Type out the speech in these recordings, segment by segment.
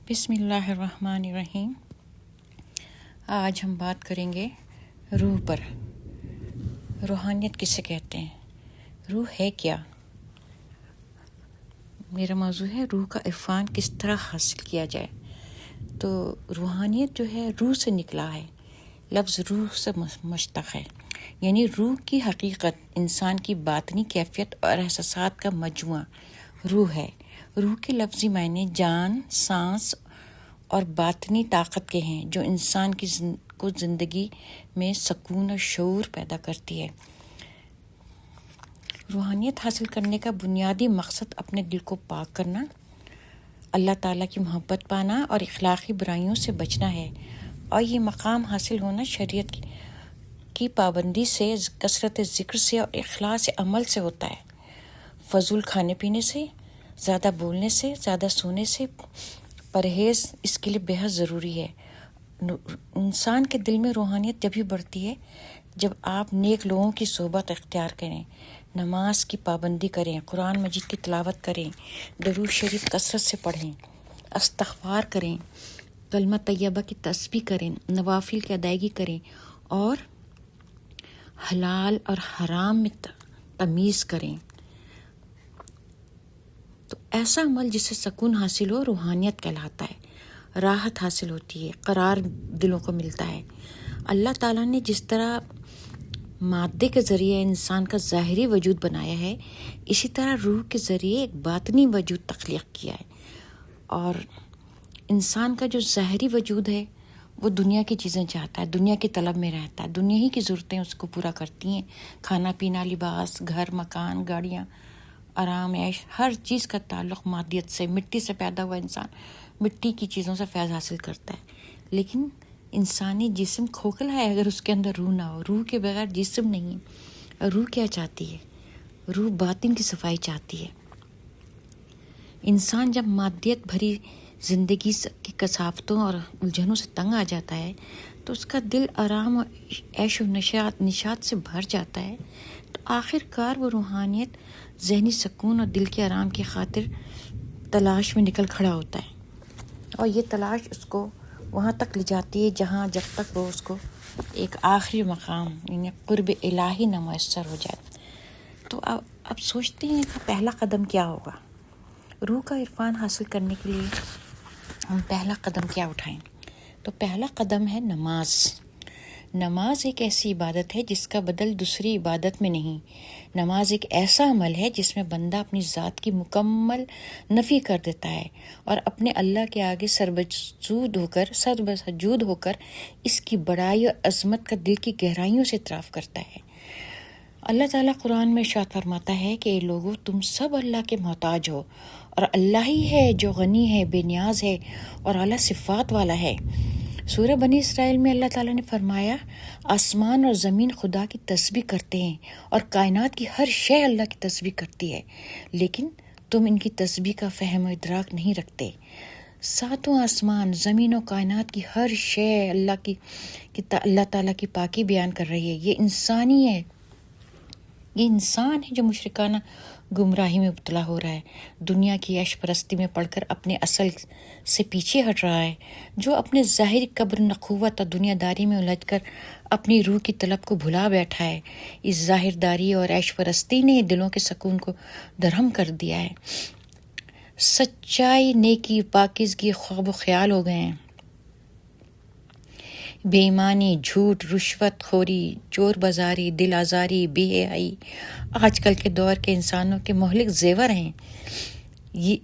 بسم اللہ الرحمن الرحیم۔ آج ہم بات کریں گے روح پر۔ روحانیت کسے کہتے ہیں؟ روح ہے کیا؟ میرا موضوع ہے روح کا عرفان کس طرح حاصل کیا جائے۔ تو روحانیت جو ہے روح سے نکلا ہے، لفظ روح سے مشتق ہے، یعنی روح کی حقیقت انسان کی باطنی کیفیت اور احساسات کا مجموعہ روح ہے۔ روح کے لفظی معنی جان، سانس اور باطنی طاقت کے ہیں جو انسان کو زندگی میں سکون اور شعور پیدا کرتی ہے۔ روحانیت حاصل کرنے کا بنیادی مقصد اپنے دل کو پاک کرنا، اللہ تعالیٰ کی محبت پانا اور اخلاقی برائیوں سے بچنا ہے، اور یہ مقام حاصل ہونا شریعت کی پابندی سے، کثرت ذکر سے اور اخلاص عمل سے ہوتا ہے۔ فضول کھانے پینے سے، زیادہ بولنے سے، زیادہ سونے سے پرہیز اس کے لیے بے حد ضروری ہے۔ انسان کے دل میں روحانیت جبھی بڑھتی ہے جب آپ نیک لوگوں کی صحبت اختیار کریں، نماز کی پابندی کریں، قرآن مجید کی تلاوت کریں، درود شریف کثرت سے پڑھیں، استغفار کریں، کلمہ طیبہ کی تسبیح کریں، نوافل کی ادائیگی کریں اور حلال اور حرام میں تمیز کریں۔ تو ایسا عمل جس سے سکون حاصل ہو روحانیت کہلاتا ہے، راحت حاصل ہوتی ہے، قرار دلوں کو ملتا ہے۔ اللہ تعالیٰ نے جس طرح مادے کے ذریعے انسان کا ظاہری وجود بنایا ہے، اسی طرح روح کے ذریعے ایک باطنی وجود تخلیق کیا ہے، اور انسان کا جو ظاہری وجود ہے وہ دنیا کی چیزیں چاہتا ہے، دنیا کی طلب میں رہتا ہے، دنیا ہی کی ضرورتیں اس کو پورا کرتی ہیں، کھانا پینا، لباس، گھر، مکان، گاڑیاں، آرام، عیش، ہر چیز کا تعلق مادیت سے، مٹی سے پیدا ہوا انسان مٹی کی چیزوں سے فیض حاصل کرتا ہے۔ لیکن انسانی جسم کھوکھلا ہے اگر اس کے اندر روح نہ ہو، روح کے بغیر جسم نہیں ہے۔ روح کیا چاہتی ہے؟ روح باطن کی صفائی چاہتی ہے۔ انسان جب مادیت بھری زندگی کی کثافتوں اور الجھنوں سے تنگ آ جاتا ہے تو اس کا دل آرام اور عیش و نشاط سے بھر جاتا ہے، تو آخر کار وہ روحانیت، ذہنی سکون اور دل کے آرام کی خاطر تلاش میں نکل کھڑا ہوتا ہے، اور یہ تلاش اس کو وہاں تک لے جاتی ہے جہاں جب تک وہ اس کو ایک آخری مقام یعنی قرب الہی نہ میسر ہو جائے۔ تو اب سوچتے ہیں کہ پہلا قدم کیا ہوگا؟ روح کا عرفان حاصل کرنے کے لیے ہم پہلا قدم کیا اٹھائیں؟ تو پہلا قدم ہے نماز۔ نماز ایک ایسی عبادت ہے جس کا بدل دوسری عبادت میں نہیں۔ نماز ایک ایسا عمل ہے جس میں بندہ اپنی ذات کی مکمل نفی کر دیتا ہے اور اپنے اللہ کے آگے سربسجود ہو کر اس کی بڑائی اور عظمت کا دل کی گہرائیوں سے اعتراف کرتا ہے۔ اللہ تعالیٰ قرآن میں ارشاد فرماتا ہے کہ اے لوگو، تم سب اللہ کے محتاج ہو، اور اللہ ہی ہے جو غنی ہے، بے نیاز ہے اور اعلیٰ صفات والا ہے۔ سورہ بنی اسرائیل میں اللہ تعالیٰ نے فرمایا، آسمان اور زمین خدا کی تسبیح کرتے ہیں اور کائنات کی ہر شے اللہ کی تسبیح کرتی ہے، لیکن تم ان کی تسبیح کا فہم و ادراک نہیں رکھتے۔ ساتوں آسمان، زمین و کائنات کی ہر شے اللہ تعالیٰ کی پاکی بیان کر رہی ہے۔ یہ انسان ہے جو مشرکانہ گمراہی میں مبتلا ہو رہا ہے، دنیا کی عیش پرستی میں پڑھ کر اپنے اصل سے پیچھے ہٹ رہا ہے، جو اپنے ظاہری کبر، نخوت اور دنیا داری میں الجھ کر اپنی روح کی طلب کو بھلا بیٹھا ہے۔ اس ظاہر داری اور عیش پرستی نے دلوں کے سکون کو درہم کر دیا ہے۔ سچائی، نیکی، پاکیزگی خواب و خیال ہو گئے ہیں۔ بے ایمانی، جھوٹ، رشوت خوری، چور بازاری، دل آزاری، بے حیائی آج کل کے دور کے انسانوں کے مہلک زیور ہیں۔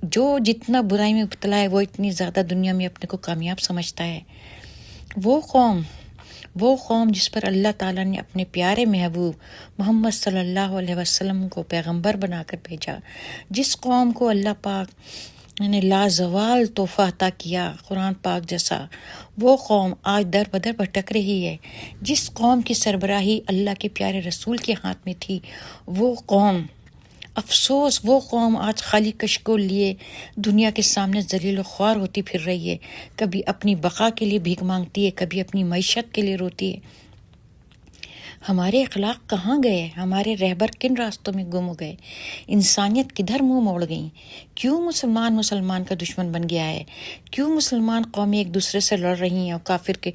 جو جتنا برائی میں مبتلا ہے وہ اتنی زیادہ دنیا میں اپنے کو کامیاب سمجھتا ہے۔ وہ قوم جس پر اللہ تعالیٰ نے اپنے پیارے محبوب محمد صلی اللہ علیہ وسلم کو پیغمبر بنا کر بھیجا، جس قوم کو اللہ پاک نے لازوال تحفہ عطا کیا قرآن پاک جیسا، وہ قوم آج در بدر بھٹک رہی ہے۔ جس قوم کی سربراہی اللہ کے پیارے رسول کے ہاتھ میں تھی، وہ قوم، افسوس، وہ قوم آج خالی کشکول لیے دنیا کے سامنے ذلیل و خوار ہوتی پھر رہی ہے، کبھی اپنی بقا کے لیے بھیک مانگتی ہے، کبھی اپنی معیشت کے لیے روتی ہے۔ ہمارے اخلاق کہاں گئے؟ ہمارے رہبر کن راستوں میں گم ہو گئے؟ انسانیت کدھر منہ موڑ گئی؟ کیوں مسلمان کا دشمن بن گیا ہے؟ کیوں مسلمان قومیں ایک دوسرے سے لڑ رہی ہیں اور کافر کے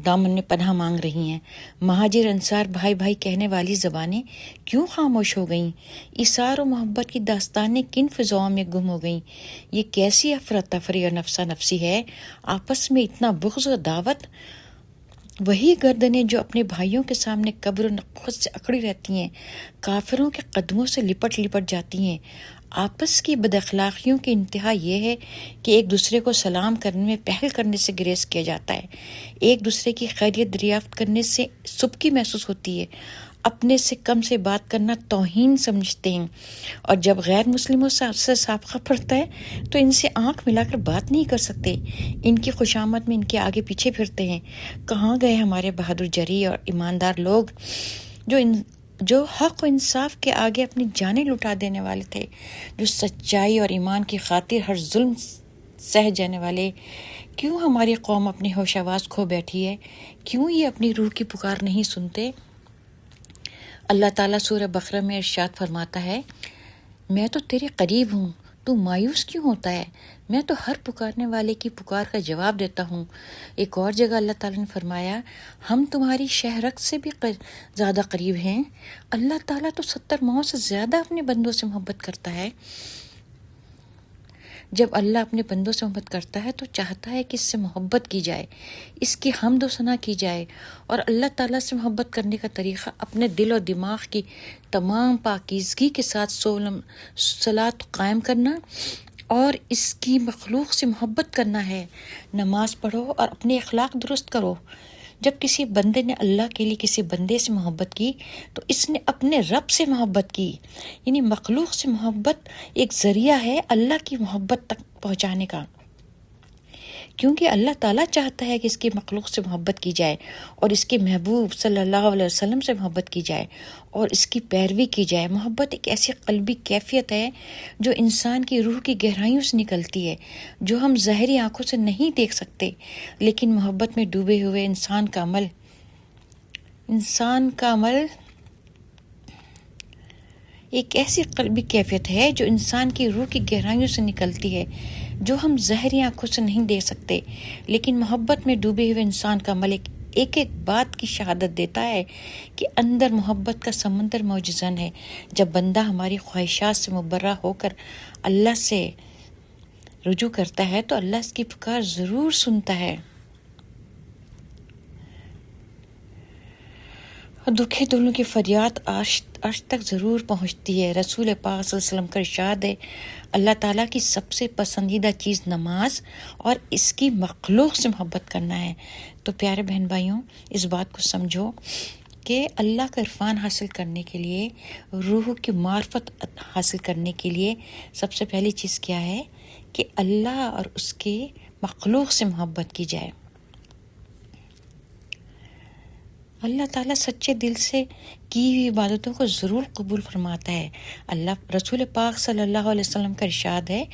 دامن میں پناہ مانگ رہی ہیں؟ مہاجر انصار بھائی بھائی کہنے والی زبانیں کیوں خاموش ہو گئیں؟ ایثار و محبت کی داستانیں کن فضاؤں میں گم ہو گئیں؟ یہ کیسی افراتفری اور نفسا نفسی ہے؟ آپس میں اتنا بغض و عداوت؟ وہی گردنیں جو اپنے بھائیوں کے سامنے قبر و نخوت سے اکڑی رہتی ہیں، کافروں کے قدموں سے لپٹ جاتی ہیں۔ آپس کی بد اخلاقیوں کی انتہا یہ ہے کہ ایک دوسرے کو سلام کرنے میں پہل کرنے سے گریز کیا جاتا ہے، ایک دوسرے کی خیریت دریافت کرنے سے سبکی محسوس ہوتی ہے، اپنے سے کم سے بات کرنا توہین سمجھتے ہیں، اور جب غیر مسلموں سے سابقہ پڑتا ہے تو ان سے آنکھ ملا کر بات نہیں کر سکتے، ان کی خوشامد میں ان کے آگے پیچھے پھرتے ہیں۔ کہاں گئے ہمارے بہادر جری اور ایماندار لوگ جو حق و انصاف کے آگے اپنی جانیں لٹا دینے والے تھے، جو سچائی اور ایمان کی خاطر ہر ظلم سہ جانے والے؟ کیوں ہماری قوم اپنی ہوش آواز کھو بیٹھی ہے؟ کیوں یہ اپنی روح کی پکار نہیں سنتے؟ اللہ تعالیٰ سورہ بقرہ میں ارشاد فرماتا ہے، میں تو تیرے قریب ہوں، تو مایوس کیوں ہوتا ہے؟ میں تو ہر پکارنے والے کی پکار کا جواب دیتا ہوں۔ ایک اور جگہ اللہ تعالیٰ نے فرمایا، ہم تمہاری شہرک سے بھی زیادہ قریب ہیں۔ اللہ تعالیٰ تو 70 ماؤں سے زیادہ اپنے بندوں سے محبت کرتا ہے۔ جب اللہ اپنے بندوں سے محبت کرتا ہے تو چاہتا ہے کہ اس سے محبت کی جائے، اس کی حمد و ثنا کی جائے، اور اللہ تعالیٰ سے محبت کرنے کا طریقہ اپنے دل اور دماغ کی تمام پاکیزگی کے ساتھ صلاۃ قائم کرنا اور اس کی مخلوق سے محبت کرنا ہے۔ نماز پڑھو اور اپنے اخلاق درست کرو۔ جب کسی بندے نے اللہ کے لیے کسی بندے سے محبت کی تو اس نے اپنے رب سے محبت کی، یعنی مخلوق سے محبت ایک ذریعہ ہے اللہ کی محبت تک پہنچانے کا، کیونکہ اللہ تعالیٰ چاہتا ہے کہ اس کی مخلوق سے محبت کی جائے اور اس کے محبوب صلی اللہ علیہ وسلم سے محبت کی جائے اور اس کی پیروی کی جائے۔ محبت ایک ایسی قلبی کیفیت ہے جو انسان کی روح کی گہرائیوں سے نکلتی ہے، جو ہم ظاہری آنکھوں سے نہیں دیکھ سکتے، لیکن محبت میں ڈوبے ہوئے انسان کا عمل ایک ایسی قلبی کیفیت ہے جو انسان کی روح کی گہرائیوں سے نکلتی ہے، جو ہم ظاہری آنکھوں سے نہیں دیکھ سکتے، لیکن محبت میں ڈوبے ہوئے انسان کا عمل ایک بات کی شہادت دیتا ہے کہ اندر محبت کا سمندر موجزن ہے۔ جب بندہ ہماری خواہشات سے مبرہ ہو کر اللہ سے رجوع کرتا ہے تو اللہ اس کی پکار ضرور سنتا ہے اور دکھے دلوں کی فریاد عرش تک ضرور پہنچتی ہے۔ رسول پاک صلی اللہ علیہ وسلم کا ارشاد ہے، اللہ تعالیٰ کی سب سے پسندیدہ چیز نماز اور اس کی مخلوق سے محبت کرنا ہے۔ تو پیارے بہن بھائیوں، اس بات کو سمجھو کہ اللہ کا عرفان حاصل کرنے کے لیے، روح کی معرفت حاصل کرنے کے لیے سب سے پہلی چیز کیا ہے کہ اللہ اور اس کے مخلوق سے محبت کی جائے۔ اللہ تعالیٰ سچے دل سے کی ہوئی عبادتوں کو ضرور قبول فرماتا ہے۔ رسول پاک صلی اللہ علیہ وسلم کا ارشاد ہے،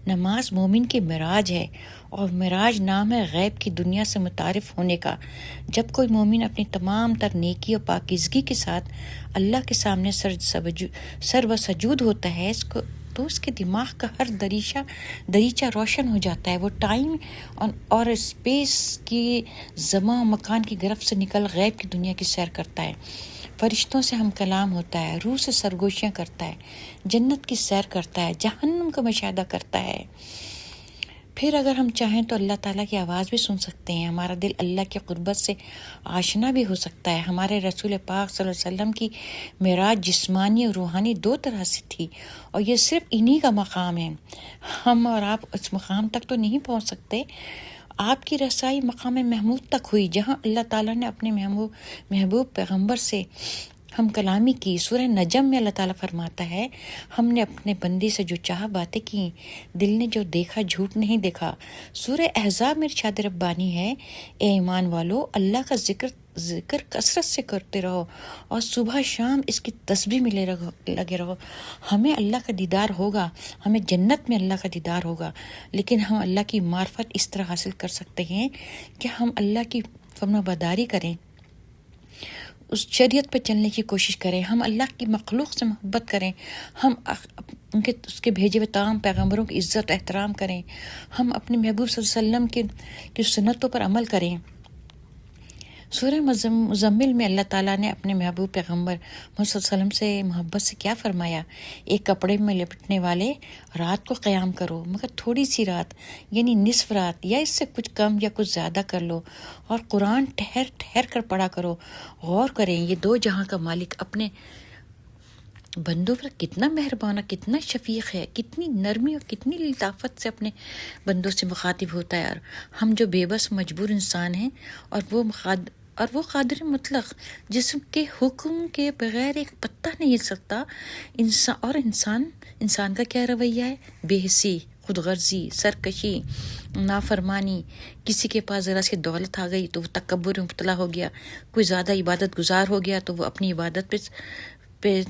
نماز مومن کی معراج ہے، اور معراج نام ہے غیب کی دنیا سے متعارف ہونے کا۔ جب کوئی مومن اپنی تمام تر نیکی اور پاکیزگی کے ساتھ اللہ کے سامنے سر و سجود ہوتا ہے تو اس کے دماغ کا ہر دریچہ روشن ہو جاتا ہے۔ وہ ٹائم اور اسپیس کی زمان و مکان کی گرفت سے نکل غیب کی دنیا کی سیر کرتا ہے، فرشتوں سے ہم کلام ہوتا ہے، روح سے سرگوشیاں کرتا ہے، جنت کی سیر کرتا ہے، جہنم کا مشاہدہ کرتا ہے۔ پھر اگر ہم چاہیں تو اللہ تعالیٰ کی آواز بھی سن سکتے ہیں، ہمارا دل اللہ کی قربت سے آشنا بھی ہو سکتا ہے۔ ہمارے رسول پاک صلی اللہ علیہ وسلم کی معراج جسمانی اور روحانی دو طرح سے تھی، اور یہ صرف انہی کا مقام ہے۔ ہم اور آپ اس مقام تک تو نہیں پہنچ سکتے۔ آپ کی رسائی مقام محمود تک ہوئی، جہاں اللہ تعالیٰ نے اپنے محبوب پیغمبر سے ہم کلامی کی۔ سورہ نجم میں اللہ تعالیٰ فرماتا ہے، ہم نے اپنے بندے سے جو چاہا باتیں کی، دل نے جو دیکھا جھوٹ نہیں دیکھا۔ سورہ احزاب میں ارشاد ربانی ہے، اے ایمان والو، اللہ کا ذکر کثرت سے کرتے رہو اور صبح شام اس کی تسبیح میں لگے رہو۔ ہمیں اللہ کا دیدار ہوگا، ہمیں جنت میں اللہ کا دیدار ہوگا، لیکن ہم اللہ کی معرفت اس طرح حاصل کر سکتے ہیں کہ ہم اللہ کی فرمانبرداری کریں، اس شریعت پہ چلنے کی کوشش کریں، ہم اللہ کی مخلوق سے محبت کریں، ہم اس کے بھیجے ہوئے تمام پیغمبروں کی عزت و احترام کریں، ہم اپنے محبوب صلی اللہ علیہ وسلم کی سنتوں پر عمل کریں۔ سورہ مزمل میں اللہ تعالیٰ نے اپنے محبوب پیغمبر محمد صلی اللہ علیہ وسلم سے محبت سے کیا فرمایا؟ ایک کپڑے میں لپٹنے والے رات کو قیام کرو، مگر تھوڑی سی رات، یعنی نصف رات یا اس سے کچھ کم یا کچھ زیادہ کر لو، اور قرآن ٹھہر ٹھہر کر پڑھا کرو۔ غور کریں، یہ دو جہاں کا مالک اپنے بندوں پر کتنا مہربان اور کتنا شفیق ہے، کتنی نرمی اور کتنی لطافت سے اپنے بندوں سے مخاطب ہوتا ہے۔ اور ہم جو بے بس مجبور انسان ہیں، اور وہ قادر مطلق جسم کے حکم کے بغیر ایک پتہ نہیں ہل سکتا۔ انسان کا کیا رویہ ہے؟ بے حسی، خود غرضی، سرکشی، نافرمانی۔ کسی کے پاس ذرا سی دولت آ گئی تو وہ تکبر میں مبتلا ہو گیا، کوئی زیادہ عبادت گزار ہو گیا تو وہ اپنی عبادت پہ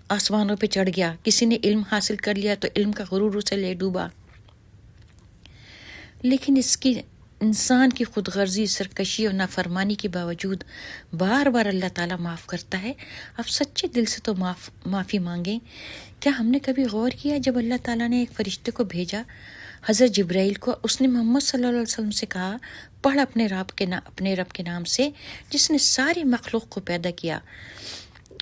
آسمانوں پہ چڑھ گیا، کسی نے علم حاصل کر لیا تو علم کا غرور اسے لے ڈوبا۔ لیکن انسان کی خود غرضی، سرکشی اور نافرمانی کے باوجود بار بار اللہ تعالیٰ معاف کرتا ہے۔ اب سچے دل سے تو معافی مانگیں۔ کیا ہم نے کبھی غور کیا جب اللہ تعالیٰ نے ایک فرشتے کو بھیجا حضرت جبرائیل کو، اس نے محمد صلی اللہ علیہ وسلم سے کہا، پڑھ اپنے رب کے نام سے جس نے ساری مخلوق کو پیدا کیا،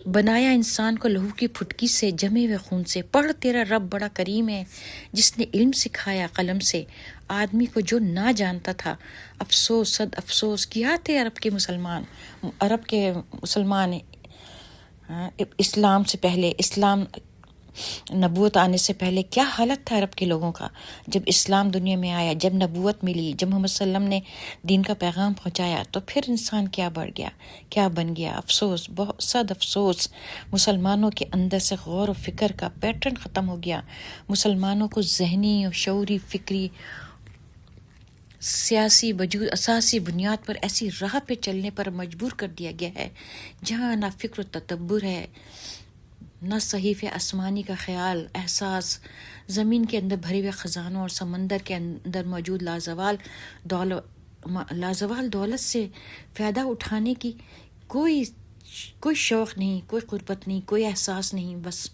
بنایا انسان کو لہو کی پھٹکی سے، جمے ہوئے خون سے۔ پڑھ تیرا رب بڑا کریم ہے جس نے علم سکھایا قلم سے آدمی کو جو نہ جانتا تھا۔ افسوس، صد افسوس، کیا تھے عرب کے مسلمان اسلام سے پہلے، اسلام نبوت آنے سے پہلے کیا حالت تھا عرب کے لوگوں کا۔ جب اسلام دنیا میں آیا، جب نبوت ملی، جب محمد صلی اللہ علیہ وسلم نے دین کا پیغام پہنچایا، تو پھر انسان کیا بڑھ گیا، کیا بن گیا۔ افسوس، بہت صد افسوس، مسلمانوں کے اندر سے غور و فکر کا پیٹرن ختم ہو گیا۔ مسلمانوں کو ذہنی اور شعوری، فکری، سیاسی وجود اساسی بنیاد پر ایسی راہ پہ چلنے پر مجبور کر دیا گیا ہے جہاں نہ فکر و تدبر ہے، نہ صحیف آسمانی کا خیال، احساس، زمین کے اندر بھرے ہوئے خزانوں اور سمندر کے اندر موجود لازوال دولت سے فائدہ اٹھانے کی کوئی شوق نہیں، کوئی قربت نہیں، کوئی احساس نہیں۔ بس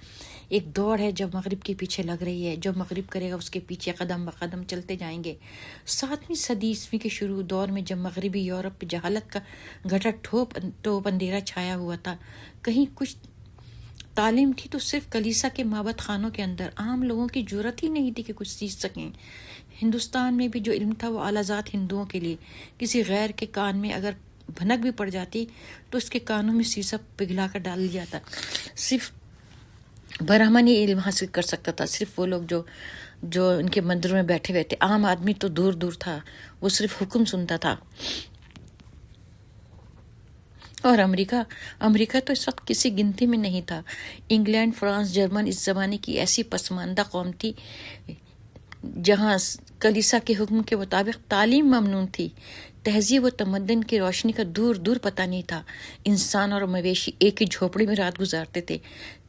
ایک دوڑ ہے جو مغرب کے پیچھے لگ رہی ہے، جو مغرب کرے گا اس کے پیچھے قدم بقدم چلتے جائیں گے۔ 7ویں صدی عیسوی کے شروع دور میں جب مغربی یورپ پہ جہالت کا گھٹا ٹوپ اندھیرا چھایا ہوا تھا، کہیں کچھ تعلیم تھی تو صرف کلیسا کے مابت خانوں کے اندر، عام لوگوں کی جرات ہی نہیں تھی کہ کچھ سیکھ سکیں۔ ہندوستان میں بھی جو علم تھا وہ اعلیٰ ذات ہندوؤں کے لیے، کسی غیر کے کان میں اگر بھنک بھی پڑ جاتی تو اس کے کانوں میں سیسا پگھلا کر ڈال دیا جاتا۔ صرف برہمن ہی علم حاصل کر سکتا تھا، صرف وہ لوگ جو ان کے مندروں میں بیٹھے ہوئے تھے۔ عام آدمی تو دور دور تھا، وہ صرف حکم سنتا تھا۔ اور امریکہ تو اس وقت کسی گنتی میں نہیں تھا۔ انگلینڈ، فرانس، جرمن اس زمانے کی ایسی پسماندہ قوم تھی جہاں کلیسا کے حکم کے مطابق تعلیم ممنوع تھی۔ تہذیب و تمدن کی روشنی کا دور دور پتہ نہیں تھا۔ انسان اور مویشی ایک ہی جھوپڑی میں رات گزارتے تھے۔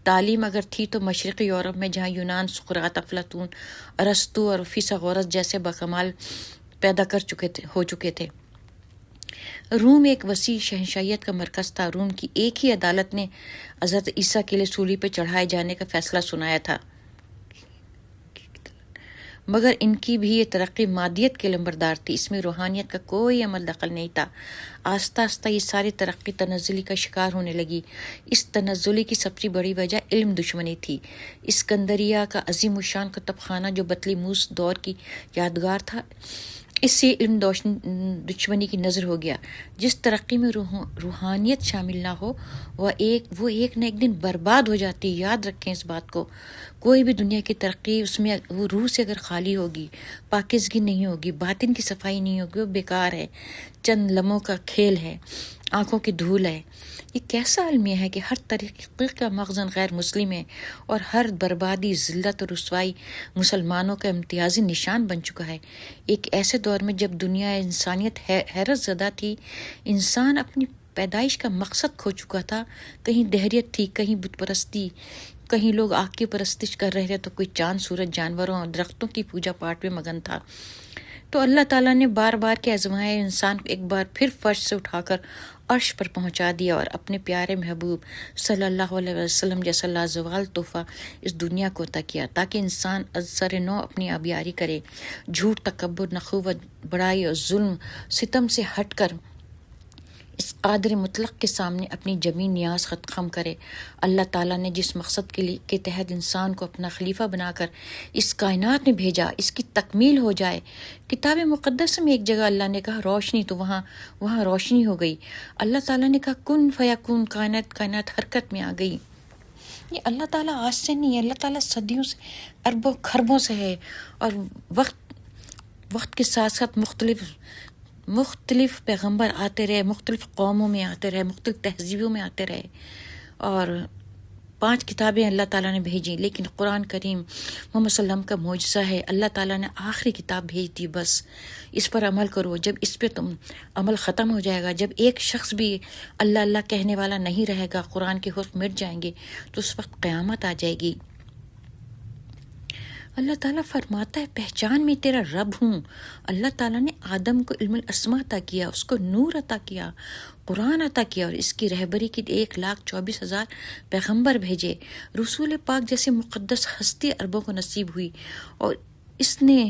تعلیم اگر تھی تو مشرقی یورپ میں، جہاں یونان، سقراط، افلاطون، ارسطو اور فیثاغورس جیسے باکمال پیدا ہو چکے تھے۔ روم ایک وسیع شہنشاہیت کا مرکز تھا۔ روم کی ایک ہی عدالت نے حضرت عیسیٰ کے لیے سولی پہ چڑھائے جانے کا فیصلہ سنایا تھا، مگر ان کی بھی یہ ترقی مادیت کے لمبردار تھی، اس میں روحانیت کا کوئی عمل دخل نہیں تھا۔ آہستہ آہستہ یہ ساری ترقی تنزلی کا شکار ہونے لگی۔ اس تنزلی کی سب سے بڑی وجہ علم دشمنی تھی۔ اسکندریہ کا عظیم الشان کتب خانہ جو بطلیموس دور کی یادگار تھا، اس سے علم دشمنی کی نظر ہو گیا۔ جس ترقی میں روحانیت شامل نہ ہو وہ ایک نہ ایک دن برباد ہو جاتی۔ یاد رکھیں اس بات کو۔ کوئی بھی دنیا کی ترقی، اس میں وہ روح سے اگر خالی ہوگی، پاکیزگی نہیں ہوگی، باطن کی صفائی نہیں ہوگی، وہ بیکار ہے، چند لمحوں کا کھیل ہے، آنکھوں کی دھول ہے۔ یہ کیسا المیہ ہے کہ ہر طریقے کا مخزن غیر مسلم ہے، اور ہر بربادی، ذلت اور رسوائی مسلمانوں کا امتیازی نشان بن چکا ہے۔ ایک ایسے دور میں جب دنیا انسانیت حیرت زدہ تھی، انسان اپنی پیدائش کا مقصد کھو چکا تھا۔ کہیں دہریت تھی، کہیں بت پرستی، کہیں لوگ آگ کی پرستش کر رہے تھے، تو کوئی چاند، سورج، جانوروں اور درختوں کی پوجا پاٹ میں مگن تھا۔ تو اللہ تعالیٰ نے بار بار کے آزمائے انسان کو ایک بار پھر فرش سے اٹھا کر عرش پر پہنچا دیا اور اپنے پیارے محبوب صلی اللہ علیہ وسلم جیسا لازوال تحفہ اس دنیا کو عطا کیا، تاکہ انسان از سر نو اپنی آبیاری کرے، جھوٹ، تکبر، نخوت، بڑائی اور ظلم ستم سے ہٹ کر اس قادر مطلق کے سامنے اپنی جمی نیاز ختم کرے۔ اللہ تعالیٰ نے جس مقصد کے تحت انسان کو اپنا خلیفہ بنا کر اس کائنات میں بھیجا، اس کی تکمیل ہو جائے۔ کتاب مقدس میں ایک جگہ اللہ نے کہا روشنی، تو وہاں روشنی ہو گئی۔ اللہ تعالیٰ نے کہا کن فیکون، کائنات حرکت میں آ گئی۔ یہ اللہ تعالیٰ آج سے نہیں ہے، اللہ تعالیٰ صدیوں سے، اربوں خربوں سے ہے، اور وقت کے ساتھ ساتھ مختلف پیغمبر آتے رہے، مختلف قوموں میں آتے رہے، مختلف تہذیبوں میں آتے رہے، اور 5 کتابیں اللہ تعالیٰ نے بھیجیں، لیکن قرآن کریم محمد صلی اللہ علیہ وسلم کا معجزہ ہے۔ اللہ تعالیٰ نے آخری کتاب بھیج دی، بس اس پر عمل کرو۔ جب اس پہ تم عمل ختم ہو جائے گا، جب ایک شخص بھی اللہ اللہ کہنے والا نہیں رہے گا، قرآن کے حروف مٹ جائیں گے، تو اس وقت قیامت آ جائے گی۔ اللہ تعالیٰ فرماتا ہے پہچان میں تیرا رب ہوں۔ اللہ تعالیٰ نے آدم کو علم الاسماء عطا کیا، اس کو نور عطا کیا، قرآن عطا کیا، اور اس کی رہبری کی 1,24,000 پیغمبر بھیجے۔ رسول پاک جیسے مقدس ہستی عربوں کو نصیب ہوئی، اور اس نے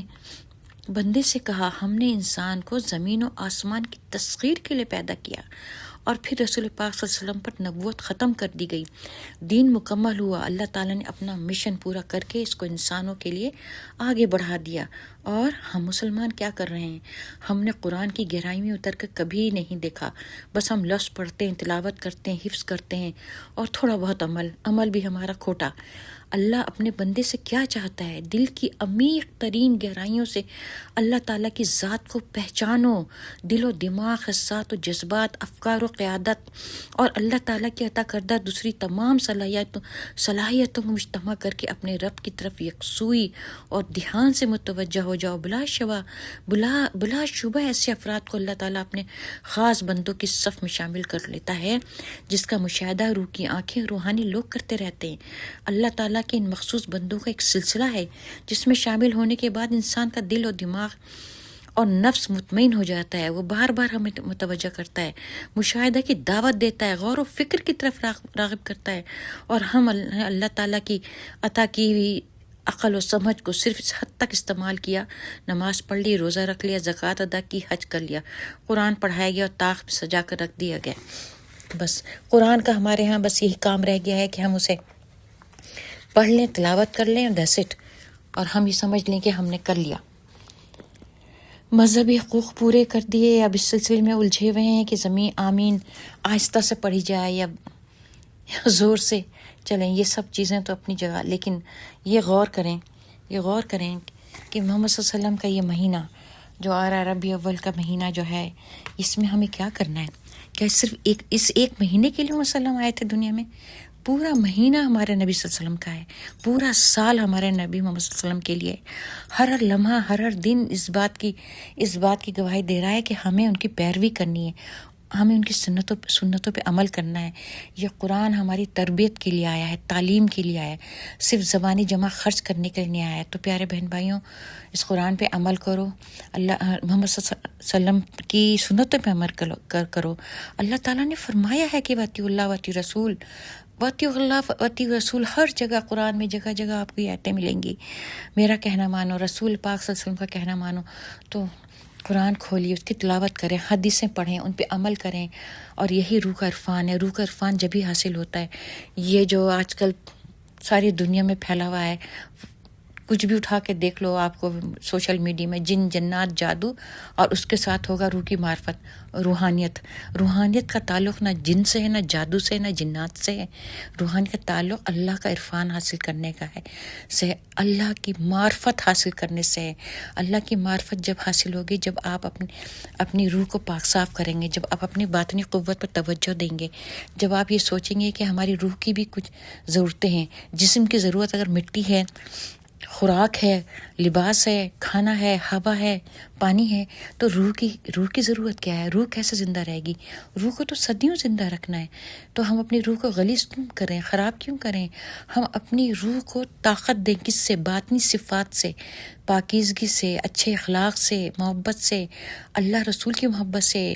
بندے سے کہا ہم نے انسان کو زمین و آسمان کی تسخیر کے لیے پیدا کیا، اور پھر رسول پاک صلی اللہ علیہ وسلم پر نبوت ختم کر دی گئی، دین مکمل ہوا۔ اللہ تعالیٰ نے اپنا مشن پورا کر کے اس کو انسانوں کے لیے آگے بڑھا دیا، اور ہم مسلمان کیا کر رہے ہیں؟ ہم نے قرآن کی گہرائی میں اتر کر کبھی نہیں دیکھا، بس ہم لفظ پڑھتے ہیں، تلاوت کرتے ہیں، حفظ کرتے ہیں، اور تھوڑا بہت عمل بھی ہمارا کھوٹا۔ اللہ اپنے بندے سے کیا چاہتا ہے؟ دل کی عمیق ترین گہرائیوں سے اللہ تعالیٰ کی ذات کو پہچانو، دل و دماغ، حسات و جذبات، افکار و قیادت، اور اللہ تعالیٰ کی عطا کردہ دوسری تمام صلاحیتوں کو مجتمع کر کے اپنے رب کی طرف یکسوئی اور دھیان سے متوجہ ہو جاؤ۔ بلا شبہ ایسے افراد کو اللہ تعالیٰ اپنے خاص بندوں کی صف میں شامل کر لیتا ہے، جس کا مشاہدہ روح کی آنکھیں روحانی لوگ کرتے رہتے ہیں۔ اللہ تعالیٰ کے ان مخصوص بندوں کا ایک سلسلہ ہے جس میں شامل ہونے کے بعد انسان کا دل اور دماغ اور نفس مطمئن ہو جاتا ہے۔ وہ بار بار ہمیں متوجہ کرتا ہے، مشاہدہ کی دعوت دیتا ہے، غور و فکر کی طرف راغب کرتا ہے، اور ہم اللہ تعالیٰ کی عطا کی ہوئی عقل و سمجھ کو صرف اس حد تک استعمال کیا، نماز پڑھ لی، روزہ رکھ لیا، زکوٰۃ ادا کی، حج کر لیا، قرآن پڑھایا گیا اور طاق میں سجا کر رکھ دیا گیا۔ بس قرآن کا ہمارے ہاں بس یہی کام رہ گیا ہے کہ ہم اسے پڑھ لیں، تلاوت کر لیں، دیٹس اٹ، اور ہم یہ سمجھ لیں کہ ہم نے کر لیا، مذہبی حقوق پورے کر دیے۔ اب اس سلسلے میں الجھے ہوئے ہیں کہ زمین آمین آہستہ سے پڑھی جائے یا زور سے چلیں۔ یہ سب چیزیں تو اپنی جگہ، لیکن یہ غور کریں کہ محمد صلی اللہ علیہ وسلم کا یہ مہینہ جو آ رہا ہے، ربیع اول کا مہینہ جو ہے، اس میں ہمیں کیا کرنا ہے؟ کیا صرف اس ایک مہینے کے لیے محمد صلی اللہ علیہ وسلم آئے تھے دنیا میں؟ پورا مہینہ ہمارے نبی صلی اللہ علیہ وسلم کا ہے، پورا سال ہمارے نبی محمد صلی اللہ علیہ وسلم کے لیے، ہر لمحہ ہر دن اس بات کی گواہی دے رہا ہے کہ ہمیں ان کی پیروی کرنی ہے، ہمیں ان کی سنتوں پہ عمل کرنا ہے۔ یہ قرآن ہماری تربیت کے لیے آیا ہے، تعلیم کے لیے آیا ہے، صرف زبانی جمع خرچ کرنے کے لیے نہیں آیا ہے۔ تو پیارے بہن بھائیوں، اس قرآن پہ عمل کرو، اللہ محمد صلی اللہ علیہ وسلم کی سنتوں پہ عمل کرو۔ اللہ تعالیٰ نے فرمایا ہے کہ واطیعوا اللہ واطیعوا رسول، واطیعوا اللہ واطیعوا رسول، ہر جگہ قرآن میں جگہ جگہ آپ کو یہ آیتیں ملیں گی، میرا کہنا مانو، رسول پاک صلی اللہ علیہ وسلم کا کہنا مانو۔ تو قرآن کھولیے، اس کی تلاوت کریں، حدیثیں پڑھیں، ان پہ عمل کریں، اور یہی روح کا عرفان ہے۔ روح کا عرفان جبھی حاصل ہوتا ہے، یہ جو آج کل ساری دنیا میں پھیلا ہوا ہے، کچھ بھی اٹھا کے دیکھ لو آپ کو سوشل میڈیا میں، جن جنات جادو، اور اس کے ساتھ ہوگا روح کی معرفت، روحانیت کا تعلق نہ جن سے ہے، نہ جادو سے، نہ جنات سے ہے۔ روحانیت کا تعلق اللہ کا عرفان حاصل کرنے کا ہے، اللہ کی معرفت حاصل کرنے سے ہے۔ اللہ کی معرفت جب حاصل ہوگی، جب آپ اپنی روح کو پاک صاف کریں گے، جب آپ اپنی باطنی قوت پر توجہ دیں گے، جب آپ یہ سوچیں گے کہ ہماری روح کی بھی کچھ ضرورتیں ہیں، جسم کی ضرورت اگر مٹی ہے خوراک ہے، لباس ہے، کھانا ہے، ہوا ہے، پانی ہے، تو روح کی ضرورت کیا ہے؟ روح کیسے زندہ رہے گی؟ روح کو تو صدیوں زندہ رکھنا ہے، تو ہم اپنی روح کو غلیظ کیوں کریں، خراب کیوں کریں؟ ہم اپنی روح کو طاقت دیں، کس سے؟ باطنی صفات سے، پاکیزگی سے، اچھے اخلاق سے، محبت سے، اللہ رسول کی محبت سے،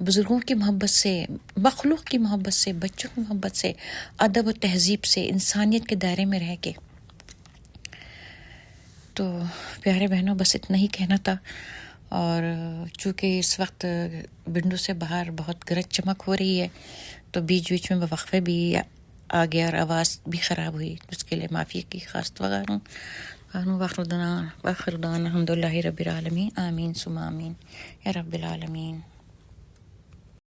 بزرگوں کی محبت سے، مخلوق کی محبت سے، بچوں کی محبت سے، ادب و تہذیب سے، انسانیت کے دائرے میں رہ کے۔ تو پیارے بہنوں، بس اتنا ہی کہنا تھا، اور چونکہ اس وقت ونڈو سے باہر بہت گرج چمک ہو رہی ہے، تو بیچ بیچ میں وقفے بھی آ گیا اور آواز بھی خراب ہوئی، اس کے لیے معافی کی خواست وغیرہ وآخر دعوانا الحمد للہ رب العالمین، آمین ثم آمین یا رب العالمین۔